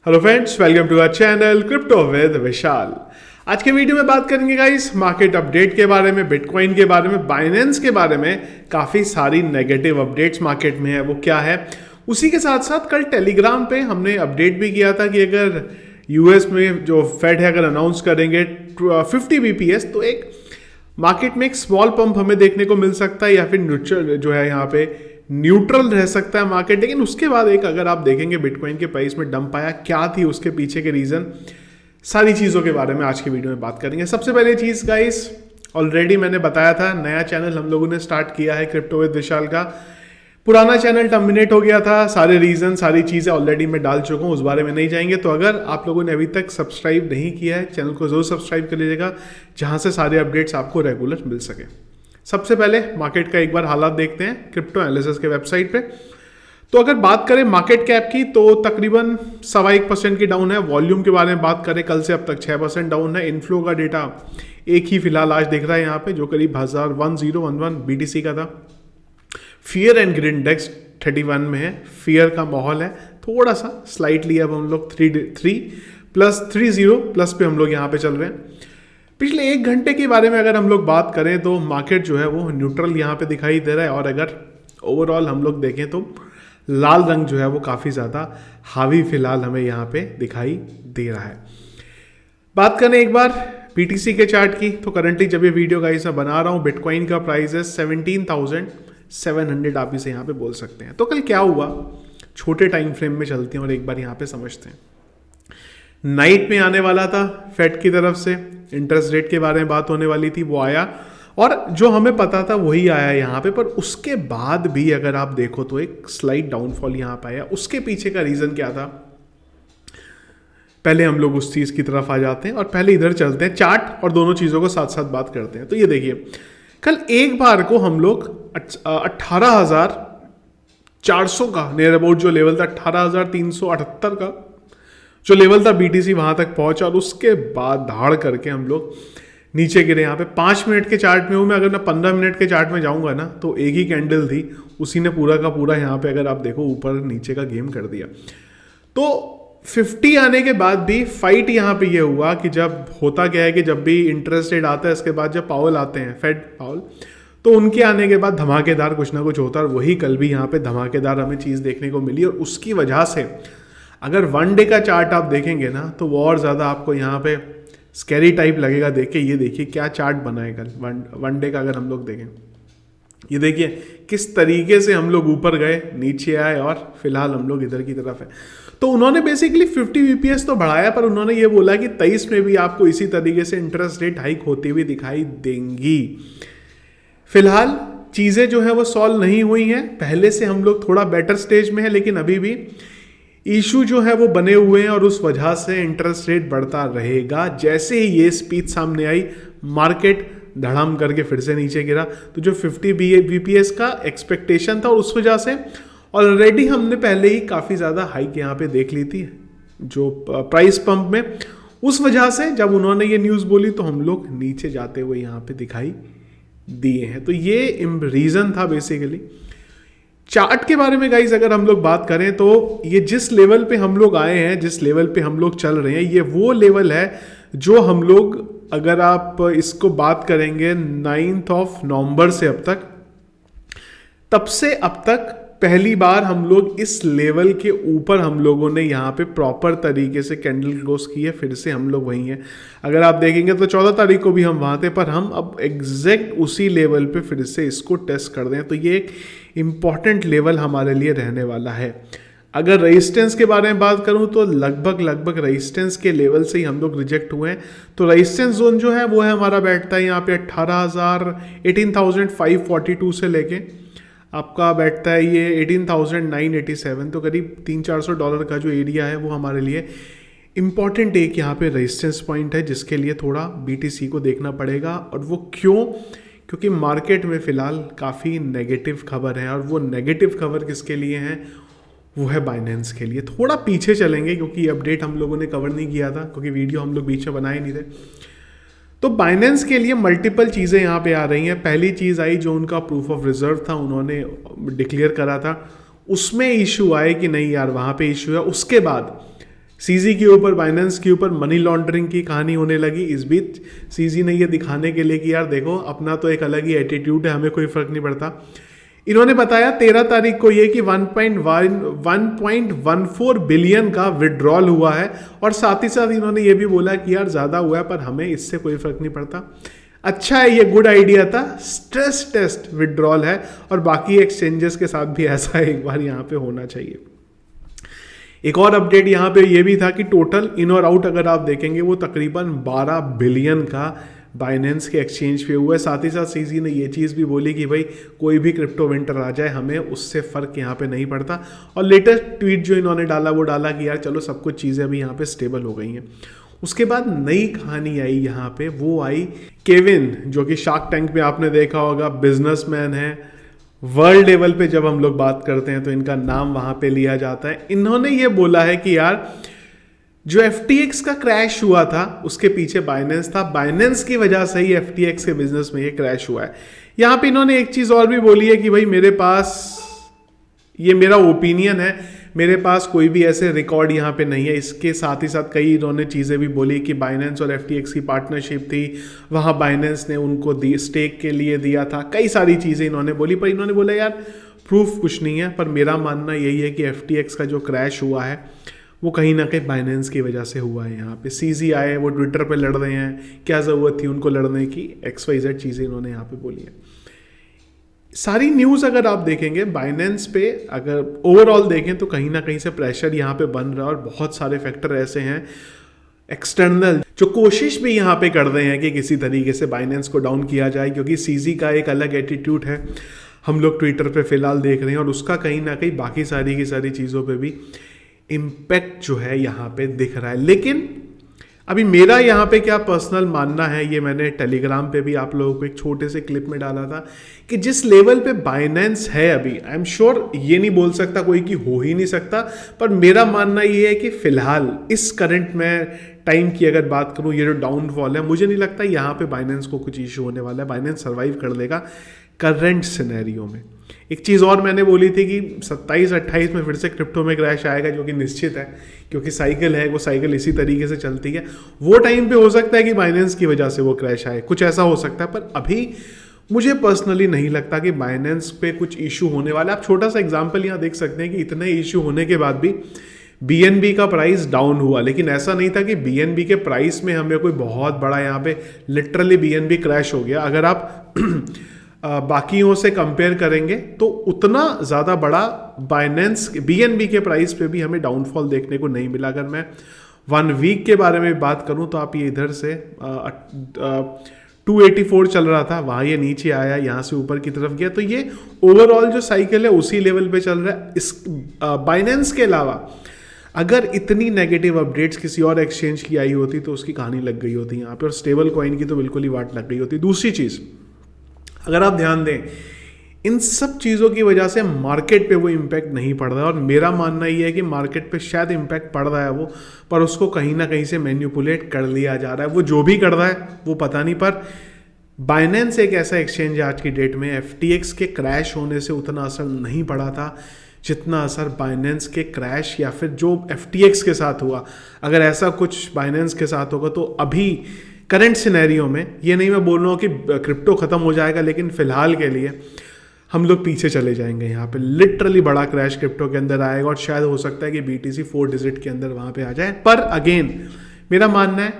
Hello friends, welcome to our channel crypto with Vishal. आज के video में बात करेंगे गाइस मार्केट अपडेट के बारे में, बिटकॉइन के बारे में, बाइनेंस के बारे में। काफ़ी सारी नेगेटिव अपडेट्स मार्केट में है, वो क्या है। उसी के साथ साथ कल टेलीग्राम पे हमने अपडेट भी किया था कि अगर यूएस में जो फेड है अगर अनाउंस करेंगे 50 बीपीएस तो एक मार्केट में एक स्मॉल पंप हमें देखने को मिल सकता है, या फिर न्यूट्रल जो है यहाँ पे न्यूट्रल रह सकता है मार्केट। लेकिन उसके बाद एक अगर आप देखेंगे बिटकॉइन के प्राइस में डंप आया, क्या थी उसके पीछे के रीजन, सारी चीज़ों के बारे में आज की वीडियो में बात करेंगे। सबसे पहले चीज़ गाइस, ऑलरेडी मैंने बताया था नया चैनल हम लोगों ने स्टार्ट किया है क्रिप्टो विद विशाल का। पुराना चैनल टर्मिनेट हो गया था, सारे रीजन सारी चीज़ें ऑलरेडी मैं डाल चुका हूँ, उस बारे में नहीं जाएंगे। तो अगर आप लोगों ने अभी तक सब्सक्राइब नहीं किया है चैनल को जरूर सब्सक्राइब कर लीजिएगा, जहाँ से सारे अपडेट्स आपको रेगुलर मिल सके। सबसे पहले मार्केट का एक बार हालात देखते हैं क्रिप्टो एनालिसिस के वेबसाइट पे। तो अगर बात करें मार्केट कैप की तो तकरीबन 1.25% की डाउन है। वॉल्यूम के बारे में बात करें कल से अब तक 6% डाउन है। इनफ्लो का डेटा एक ही फिलहाल आज दिख रहा है यहाँ पे, जो करीब 1011 BTC का था। फियर एंड ग्रीन इंडेक्स 31 में है, फियर का माहौल है थोड़ा सा स्लाइटली। अब हम लोग 3+30 प्लस पे हम लोग यहाँ पे चल रहे हैं। पिछले एक घंटे के बारे में अगर हम लोग बात करें तो मार्केट जो है वो न्यूट्रल यहाँ पे दिखाई दे रहा है, और अगर ओवरऑल हम लोग देखें तो लाल रंग जो है वो काफ़ी ज़्यादा हावी फिलहाल हमें यहाँ पे दिखाई दे रहा है। बात करें एक बार BTC के चार्ट की, तो करंटली जब ये वीडियो गाइस मैं बना रहा हूँ बिटकॉइन का प्राइस है 17,700, आप इसे यहाँ पे बोल सकते हैं। तो कल क्या हुआ, छोटे टाइम फ्रेम में चलते हैं और एक बार यहाँ पे समझते हैं। नाइट में आने वाला था फेड की तरफ से इंटरेस्ट रेट के बारे में बात होने वाली थी, वो आया और जो हमें पता था वही आया यहाँ पे। पर उसके बाद भी अगर आप देखो तो एक स्लाइड डाउनफॉल यहाँ पे आया। उसके पीछे का रीजन क्या था, पहले हम लोग उस चीज की तरफ आ जाते हैं और पहले इधर चलते हैं चार्ट और दोनों चीजों को साथ साथ बात करते हैं। तो ये देखिए कल एक बार को हम लोग 18,400 का नियर अबाउट जो लेवल था, 18,378 का जो लेवल था BTC वहां तक पहुंचा, और उसके बाद धाड़ करके हम लोग नीचे गिरे। यहाँ पे 5 मिनट के चार्ट में हूँ मैं, अगर मैं 15 मिनट के चार्ट में जाऊंगा ना तो एक ही कैंडल थी, उसी ने पूरा का पूरा यहाँ पे अगर आप देखो ऊपर नीचे का गेम कर दिया। तो 50 आने के बाद भी फाइट यहाँ पे ये हुआ कि जब होता क्या है कि जब भी इंटरेस्ट रेट आता है इसके बाद जब पावल आते हैं फेड पावल, तो उनके आने के बाद धमाकेदार कुछ ना कुछ होता है, और वही कल भी यहाँ पे धमाकेदार हमें चीज़ देखने को मिली। और उसकी वजह से अगर वन डे का चार्ट आप देखेंगे ना तो वो और ज़्यादा आपको यहाँ पे स्कैरी टाइप लगेगा देख के। ये देखिए क्या चार्ट बना है कल वन डे का, अगर हम लोग देखें ये देखिए किस तरीके से हम लोग ऊपर गए नीचे आए और फिलहाल हम लोग इधर की तरफ है। तो उन्होंने बेसिकली 50 बीपीएस तो बढ़ाया, पर उन्होंने ये बोला कि 23 में भी आपको इसी तरीके से इंटरेस्ट रेट हाइक होती हुई दिखाई देंगी। फिलहाल चीज़ें जो है वो सॉल्व नहीं हुई हैं, पहले से हम लोग थोड़ा बेटर स्टेज में है, लेकिन अभी भी इशू जो है वो बने हुए हैं और उस वजह से इंटरेस्ट रेट बढ़ता रहेगा। जैसे ही ये स्पीच सामने आई मार्केट धड़ाम करके फिर से नीचे गिरा। तो जो 50 बीपीएस का एक्सपेक्टेशन था उस वजह से ऑलरेडी हमने पहले ही काफ़ी ज़्यादा हाइक यहाँ पे देख ली थी जो प्राइस पंप में। उस वजह से जब उन्होंने ये न्यूज़ बोली तो हम लोग नीचे जाते हुए यहाँ पे दिखाई दिए हैं। तो ये रीज़न था बेसिकली। चार्ट के बारे में गाइस अगर हम लोग बात करें तो ये जिस लेवल पे हम लोग आए हैं, जिस लेवल पे हम लोग चल रहे हैं, ये वो लेवल है जो हम लोग अगर आप इसको बात करेंगे 9 नवंबर से अब तक, तब से अब तक पहली बार हम लोग इस लेवल के ऊपर हम लोगों ने यहाँ पे प्रॉपर तरीके से कैंडल क्लोज की है। फिर से हम लोग वहीं हैं। अगर आप देखेंगे तो 14 तारीख को भी हम वहाँ थे, पर हम अब एग्जैक्ट उसी लेवल पे फिर से इसको टेस्ट कर दें। तो ये एक इम्पॉर्टेंट लेवल हमारे लिए रहने वाला है। अगर रेजिस्टेंस के बारे में बात करूं तो लगभग रेजिस्टेंस के लेवल से ही हम लोग रिजेक्ट हुए हैं। तो रेजिस्टेंस जोन जो है वो है हमारा बैठता है यहाँ पे 18,542 से लेके आपका बैठता है ये 18,987। तो करीब $300-400 का जो एरिया है वो हमारे लिए इम्पॉर्टेंट एक यहाँ पे रेजिस्टेंस पॉइंट है, जिसके लिए थोड़ा BTC को देखना पड़ेगा। और वो क्यों, क्योंकि मार्केट में फ़िलहाल काफ़ी नेगेटिव खबर है, और वो नेगेटिव खबर किसके लिए हैं, वो है बाइनेंस के लिए। थोड़ा पीछे चलेंगे क्योंकि ये अपडेट हम लोगों ने कवर नहीं किया था, क्योंकि वीडियो हम लोग बीच में बनाए नहीं थे। तो बाइनेंस के लिए मल्टीपल चीज़ें यहाँ पे आ रही हैं। पहली चीज़ आई जो उनका प्रूफ ऑफ रिजर्व था, उन्होंने डिक्लेयर करा था, उसमें इशू आए कि नहीं यार वहाँ पे इशू है। उसके बाद सीजी के ऊपर, बाइनेंस के ऊपर मनी लॉन्ड्रिंग की कहानी होने लगी। इस बीच सीजी ने ये दिखाने के लिए कि यार देखो अपना तो एक अलग ही एटीट्यूड है, हमें कोई फर्क नहीं पड़ता। इन्होंने बताया 13 तारीख को ये कि 1.14 बिलियन का विड्रॉल हुआ है, और साथ ही साथ इन्होंने ये भी बोला कि यार ज़्यादा हुआ है पर हमें इससे कोई फर्क नहीं पड़ता। अच्छा है, ये गुड आइडिया था, स्ट्रेस टेस्ट विड्रॉल है, और बाकी एक्सचेंजेस के साथ भी ऐसा एक बार यहाँ पे होना चाहिए। एक और अपडेट यहाँ पे ये भी था कि टोटल इन और आउट अगर आप देखेंगे वो तकरीबन 12 बिलियन का बाइनेंस के एक्सचेंज पे हुआ है। साथ ही साथ सीजी ने ये चीज़ भी बोली कि भाई कोई भी क्रिप्टो विंटर आ जाए हमें उससे फ़र्क यहाँ पे नहीं पड़ता। और लेटेस्ट ट्वीट जो इन्होंने डाला वो डाला कि यार चलो सब कुछ चीज़ें अभी यहाँ पे स्टेबल हो गई हैं। उसके बाद नई कहानी आई यहाँ पे, वो आई केविन, जो कि शार्क टैंक पे आपने देखा होगा, बिजनेसमैन है। वर्ल्ड लेवल पे जब हम लोग बात करते हैं तो इनका नाम वहाँ पे लिया जाता है। इन्होंने ये बोला है कि यार जो FTX का क्रैश हुआ था उसके पीछे बाइनेंस था, बाइनेंस की वजह से ही FTX के बिजनेस में ये क्रैश हुआ है। यहाँ पे इन्होंने एक चीज़ और भी बोली है कि भाई मेरे पास, ये मेरा ओपिनियन है, मेरे पास कोई भी ऐसे रिकॉर्ड यहाँ पे नहीं है। इसके साथ ही साथ कई इन्होंने चीज़ें भी बोली कि बाइनेंस और FTX की पार्टनरशिप थी, वहाँ बाइनेंस ने उनको स्टेक के लिए दिया था, कई सारी चीज़ें इन्होंने बोली। पर इन्होंने बोला यार प्रूफ कुछ नहीं है, पर मेरा मानना यही है कि FTX का जो क्रैश हुआ है वो कहीं ना कहीं बाइनेंस की वजह से हुआ है। यहाँ पे सीजी आए, वो ट्विटर पे लड़ रहे हैं, क्या ज़रूरत थी उनको लड़ने की, XYZ चीज़ें इन्होंने यहाँ पे बोली है। सारी न्यूज़ अगर आप देखेंगे बाइनेंस पे, अगर ओवरऑल देखें तो कहीं ना कहीं से प्रेशर यहाँ पे बन रहा है, और बहुत सारे फैक्टर ऐसे हैं एक्सटर्नल जो कोशिश भी यहाँ पे कर रहे हैं कि किसी तरीके से बाइनेंस को डाउन किया जाए, क्योंकि सीजी का एक अलग एटीट्यूड है, हम लोग ट्विटर पे फिलहाल देख रहे हैं, और उसका कहीं ना कहीं बाकी सारी की सारी चीज़ों पे भी इम्पैक्ट जो है यहाँ पे दिख रहा है। लेकिन अभी मेरा यहाँ पे क्या पर्सनल मानना है, ये मैंने टेलीग्राम पे भी आप लोगों को एक छोटे से क्लिप में डाला था कि जिस लेवल पे बाइनेंस है अभी, आई एम श्योर ये नहीं बोल सकता कोई कि हो ही नहीं सकता, पर मेरा मानना ये है कि फिलहाल इस करंट में टाइम की अगर बात करूँ, ये जो डाउनफॉल है, मुझे नहीं लगता यहाँ पे बाइनेंस को कुछ इशू होने वाला है। बाइनेंस सर्वाइव कर लेगा करंट सिनेरियो में। एक चीज़ और मैंने बोली थी कि 27-28 में फिर से क्रिप्टो में क्रैश आएगा, जो कि निश्चित है, क्योंकि साइकिल है, वो साइकिल इसी तरीके से चलती है। वो टाइम पे हो सकता है कि बाइनेंस की वजह से वो क्रैश आए, कुछ ऐसा हो सकता है, पर अभी मुझे पर्सनली नहीं लगता कि बाइनेंस पे कुछ इशू होने वाला है। आप छोटा सा एग्जाम्पल यहाँ देख सकते हैं कि इतने इशू होने के बाद भी BNB का प्राइस डाउन हुआ, लेकिन ऐसा नहीं था कि BNB के प्राइस में हमें कोई बहुत बड़ा यहाँ पे लिटरली BNB क्रैश हो गया। अगर आप बाकियों से कंपेयर करेंगे तो उतना ज़्यादा बड़ा बाइनेंस BNB के प्राइस पे भी हमें डाउनफॉल देखने को नहीं मिला। अगर मैं 1 वीक के बारे में बात करूं तो आप ये इधर से 284 चल रहा था, वहाँ ये नीचे आया, यहाँ से ऊपर की तरफ गया, तो ये ओवरऑल जो साइकिल है उसी लेवल पे चल रहा है। इस बाइनेंस के अलावा अगर इतनी नेगेटिव अपडेट्स किसी और एक्सचेंज की आई होती तो उसकी कहानी लग गई होती यहाँ पे, और स्टेबल कॉइन की तो बिल्कुल ही वाट लग गई होती। दूसरी चीज़ अगर आप ध्यान दें, इन सब चीज़ों की वजह से मार्केट पे वो इम्पैक्ट नहीं पड़ रहा है, और मेरा मानना ये है कि मार्केट पे शायद इम्पैक्ट पड़ रहा है वो, पर उसको कहीं ना कहीं से मैन्युपुलेट कर लिया जा रहा है। वो जो भी कर रहा है वो पता नहीं, पर बाइनेंस एक ऐसा एक्सचेंज है आज की डेट में, FTX के क्रैश होने से उतना असर नहीं पड़ा था जितना असर बाइनेंस के क्रैश या फिर जो FTX के साथ हुआ। अगर ऐसा कुछ बाइनेंस के साथ होगा तो अभी करंट सिनेरियो में, ये नहीं मैं बोल रहा हूँ कि क्रिप्टो खत्म हो जाएगा, लेकिन फिलहाल के लिए हम लोग पीछे चले जाएंगे। यहाँ पे लिटरली बड़ा क्रैश क्रिप्टो के अंदर आएगा, और शायद हो सकता है कि BTC 4 डिजिट के अंदर वहाँ पे आ जाए। पर अगेन मेरा मानना है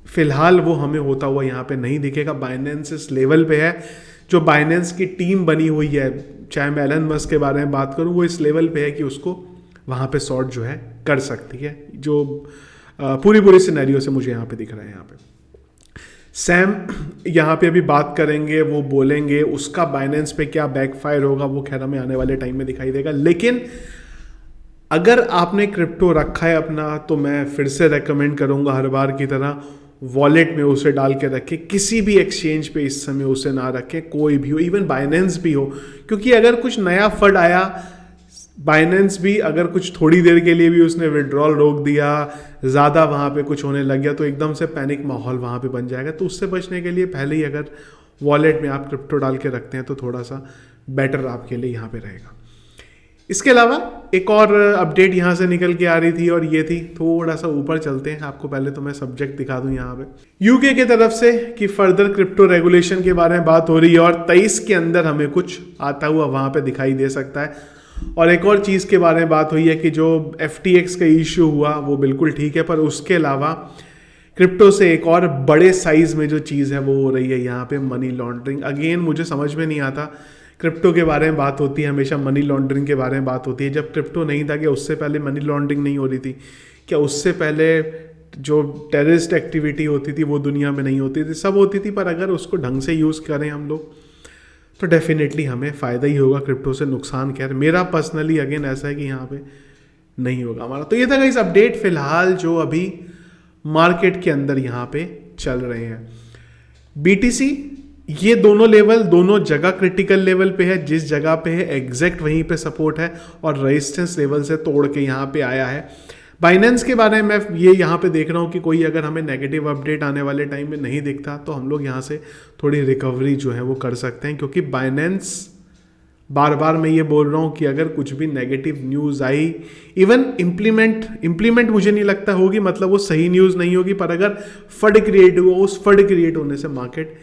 फिलहाल वो हमें होता हुआ यहाँ पे नहीं दिखेगा। बाइनेंस इस लेवल पे है, जो बाइनेंस की टीम बनी हुई है, चाहे मैं एलन मस्क के बारे में बात करूँ, वो इस लेवल पे है कि उसको वहाँ पे सॉर्ट जो है कर सकती है, जो पूरी सिनेरियो से मुझे यहाँ पे दिख रहा है। यहाँ पे सैम यहाँ पे अभी बात करेंगे, वो बोलेंगे, उसका बाइनेंस पे क्या बैकफायर होगा वो खैर हमें आने वाले टाइम में दिखाई देगा। लेकिन अगर आपने क्रिप्टो रखा है अपना, तो मैं फिर से रेकमेंड करूँगा हर बार की तरह वॉलेट में उसे डाल के रखें। किसी भी एक्सचेंज पे इस समय उसे ना रखें, कोई भी हो, इवन बाइनेंस भी हो, क्योंकि अगर कुछ नया फंड आया, बाइनेंस भी अगर कुछ थोड़ी देर के लिए भी उसने विड्रॉल रोक दिया, ज़्यादा वहाँ पे कुछ होने लग गया, तो एकदम से पैनिक माहौल वहाँ पे बन जाएगा। तो उससे बचने के लिए पहले ही अगर वॉलेट में आप क्रिप्टो डाल के रखते हैं तो थोड़ा सा बेटर आपके लिए यहाँ पे रहेगा। इसके अलावा एक और अपडेट यहाँ से निकल के आ रही थी और ये थी, थोड़ा सा ऊपर चलते हैं, आपको पहले तो मैं सब्जेक्ट दिखा दूं यहाँ पे। यूके की तरफ से कि फर्दर क्रिप्टो रेगुलेशन के बारे में बात हो रही है और 23 के अंदर हमें कुछ आता हुआ वहाँ पे दिखाई दे सकता है। और एक और चीज़ के बारे में बात हुई है कि जो FTX का इश्यू हुआ वो बिल्कुल ठीक है, पर उसके अलावा क्रिप्टो से एक और बड़े साइज में जो चीज़ है वो हो रही है यहाँ पे मनी लॉन्ड्रिंग। अगेन मुझे समझ में नहीं आता, क्रिप्टो के बारे में बात होती है हमेशा मनी लॉन्ड्रिंग के बारे में बात होती है। जब क्रिप्टो नहीं था क्या उससे पहले मनी लॉन्ड्रिंग नहीं हो रही थी क्या? उससे पहले जो टेररिस्ट एक्टिविटी होती थी वो दुनिया में नहीं होती थी? सब होती थी, पर अगर उसको ढंग से यूज़ करें हम लोग तो डेफिनेटली हमें फ़ायदा ही होगा। क्रिप्टो से नुकसान क्या है? मेरा पर्सनली अगेन ऐसा है कि यहाँ पे नहीं होगा हमारा। तो ये था गाइस अपडेट फिलहाल जो अभी मार्केट के अंदर यहाँ पे चल रहे हैं। BTC ये दोनों लेवल दोनों जगह क्रिटिकल लेवल पे है, जिस जगह पे है एग्जैक्ट वहीं पे सपोर्ट है और रेजिस्टेंस लेवल से तोड़ के यहाँ पे आया है। बाइनेंस के बारे में मैं ये यहाँ पे देख रहा हूँ कि कोई अगर हमें नेगेटिव अपडेट आने वाले टाइम में नहीं दिखता तो हम लोग यहाँ से थोड़ी रिकवरी जो है वो कर सकते हैं, क्योंकि बाइनेंस बार बार मैं ये बोल रहा हूँ कि अगर कुछ भी नेगेटिव न्यूज़ आई, इवन इम्प्लीमेंट मुझे नहीं लगता होगी, मतलब वो सही न्यूज़ नहीं होगी, पर अगर फड क्रिएट हुआ उस फड क्रिएट होने से मार्केट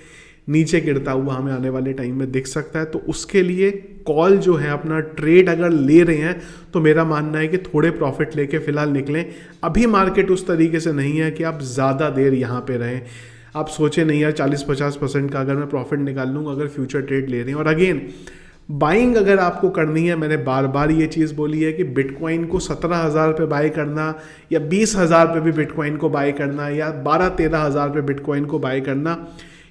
नीचे गिरता हुआ हमें आने वाले टाइम में दिख सकता है। तो उसके लिए कॉल जो है अपना ट्रेड अगर ले रहे हैं तो मेरा मानना है कि थोड़े प्रॉफिट लेके फिलहाल निकलें। अभी मार्केट उस तरीके से नहीं है कि आप ज़्यादा देर यहाँ पे रहें। आप सोचें नहीं यार 40-50% का अगर मैं प्रॉफिट निकाल लूँगा अगर फ्यूचर ट्रेड ले रहे हैं। और अगेन बाइंग अगर आपको करनी है, मैंने बार बार ये चीज़ बोली है कि बिटकॉइन को 17,000 पे बाय करना या 20,000 पे भी बिटकॉइन को बाय करना या 12-13,000 पे बिटकॉइन को बाय करना,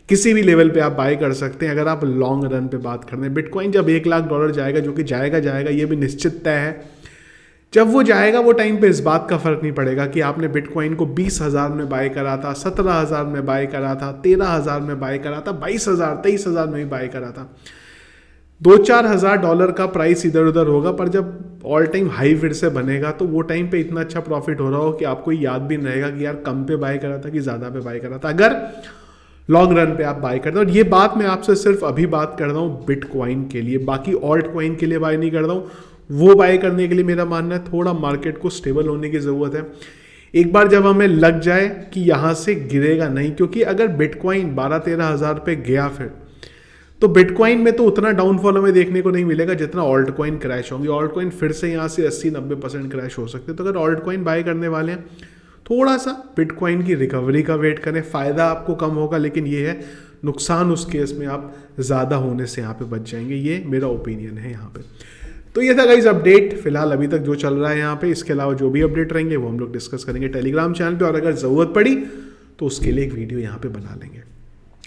किसी भी लेवल पे आप बाय कर सकते हैं अगर आप लॉन्ग रन पे बात कर रहे हैं। बिटकॉइन जब $1,00,000 जाएगा, जो कि जाएगा ये भी निश्चित तय है, जब वो जाएगा वो टाइम पे इस बात का फर्क नहीं पड़ेगा कि आपने बिटकॉइन को 20,000 में बाय करा था, 17,000 में बाय करा था, 13,000 में बाय करा था, 22,000 23,000 में भी बाय करा था। $2-4,000 का प्राइस इधर उधर होगा, पर जब ऑल टाइम हाई फिर से बनेगा तो वो टाइम पे इतना अच्छा प्रॉफिट हो रहा हो कि आपको याद भी नहीं रहेगा कि यार कम पे बाय करा था कि ज़्यादा पे बाय करा था, अगर लॉन्ग रन पे आप बाय करते हैं। और ये बात मैं आपसे सिर्फ अभी बात कर रहा हूँ बिटकॉइन के लिए, बाकी ऑल्ट कॉइन के लिए बाय नहीं कर रहा हूँ। वो बाय करने के लिए मेरा मानना है थोड़ा मार्केट को स्टेबल होने की ज़रूरत है। एक बार जब हमें लग जाए कि यहाँ से गिरेगा नहीं, क्योंकि अगर बिटकॉइन 12-13 हज़ार पे गया फिर तो बिटकॉइन में तो उतना डाउनफॉल हमें देखने को नहीं मिलेगा जितना ऑल्ट कॉइन क्रैश होंगे। ऑल्ट कॉइन फिर से यहाँ से 80-90% क्रैश हो सकते हैं। तो अगर ऑल्ट कॉइन बाय करने वाले हैं थोड़ा सा बिटकॉइन की रिकवरी का वेट करें, फ़ायदा आपको कम होगा, लेकिन ये है नुकसान उस केस में आप ज़्यादा होने से यहाँ पे बच जाएंगे। ये मेरा ओपिनियन है यहाँ पे। तो ये था गाइस अपडेट फिलहाल अभी तक जो चल रहा है यहाँ पे। इसके अलावा जो भी अपडेट रहेंगे वो हम लोग डिस्कस करेंगे टेलीग्राम चैनल पे, और अगर ज़रूरत पड़ी तो उसके लिए एक वीडियो यहाँ पे बना लेंगे।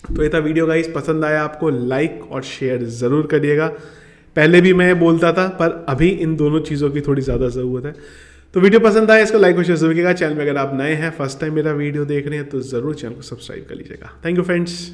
तो ये था वीडियो गाइस, पसंद आया आपको लाइक और शेयर ज़रूर करिएगा। पहले भी मैं बोलता था, पर अभी इन दोनों चीज़ों की थोड़ी ज़्यादा ज़रूरत है। तो वीडियो पसंद आया इसको लाइक और शेयर जरूर कीजिएगा। चैनल में अगर आप नए हैं, फर्स्ट टाइम मेरा वीडियो देख रहे हैं, तो ज़रूर चैनल को सब्सक्राइब कर लीजिएगा। Thank you friends.